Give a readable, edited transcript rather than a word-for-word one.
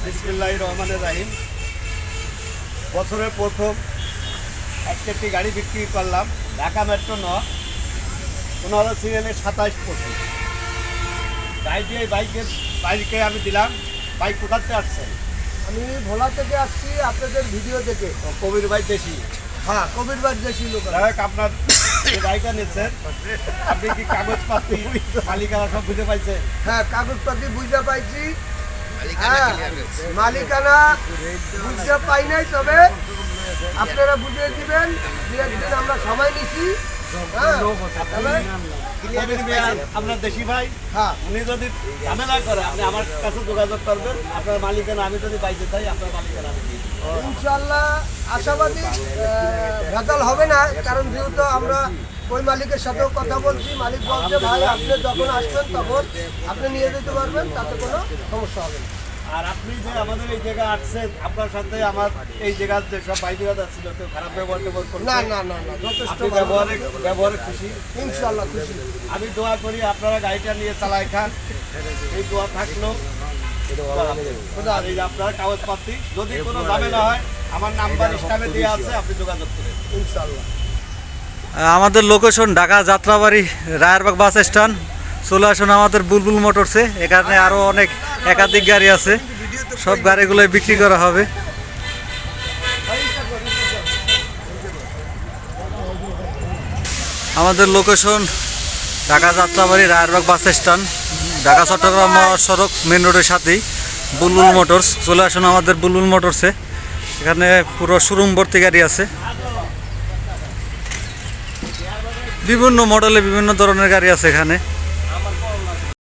বিসমিল্লাহির রহমানির রহিম। বছরের প্রথম একটি গাড়ি বিক্রি করলাম, ঢাকা মেট্রো 9, 15 সিরিয়ালের 27-25 বাইকে আমি দিলাম। বাইক কোথাতে আসছেন? আমি ভোলা থেকে আসছি আপনাদের ভিডিও দেখে। কবির ভাই দেশি। হ্যাঁ, কবির বাদ দেশি লোক। আপনার যে গাড়িটা নিচ্ছেন, আপনি কি কাগজপাতি মালিকানা সব বুঝে পাইছেন? হ্যাঁ, কাগজপাতি বুঝতে পাইছি। হ্যাঁ, মালিকানা বুঝতে পাই নাই, তবে আপনারা বুঝিয়ে দিবেন। দু একদিন আমরা সময় নিছি। হ্যাঁ, তবে আপনার দেশি ভাই, হ্যাঁ, উনি যদি ঝামেলা করে আপনি আমার কাছে যোগাযোগ করবেন। আপনার মালিকানা আমি যদি পাইতে চাই, আপনার মালিকানা আমি দিই। ইনশাল্লাহ আশাবাদী ভেজাল হবে না, কারণ যেহেতু আমরা ওই মালিকের সাথেও কথা বলছি। মালিক বলছে ভাই আপনি যখন আসবেন তখন আপনি নিয়ে যেতে পারবেন, তাতে কোনো সমস্যা হবে না। আর আপনি যে আমাদের এই জায়গা আসছেন, আপনার সাথে আমার এই জায়গার যে সব ভাই বিরাদ ছিল, কেউ খারাপ ব্যবহার করছেন? না না না না, যথেষ্ট আপনি ব্যবহারে খুশি? ইনশাল্লাহ খুশি। আমি দোয়া করি আপনারা গাড়িটা নিয়ে চালাই খান, এই দোয়া থাকলো। আর এই যে আপনারা কাগজপাতি যদি কোনো ঝামেলা হয়, আমার নাম্বার স্টামে দেওয়া আছে, আপনি যোগাযোগ করেন ইনশাল্লাহ। আমাদের location Dhaka Jatrabari Rayerbag bus stand. চলে আসুন আমাদের বুলবুল মোটরসে। এখানে আরও অনেক একাধিক গাড়ি আছে, সব গাড়িগুলোই বিক্রি করা হবে। আমাদের location Dhaka Jatrabari Rayerbag bus stand, Dhaka Chattogram মহাসড়ক মেন রোডের সাথেই বুলবুল মোটরস। চলে আসুন আমাদের বুলবুল মোটরসে। এখানে পুরো শোরুম ভর্তি গাড়ি আছে, বিভিন্ন মডেলে বিভিন্ন ধরনের গাড়ি আছে এখানে।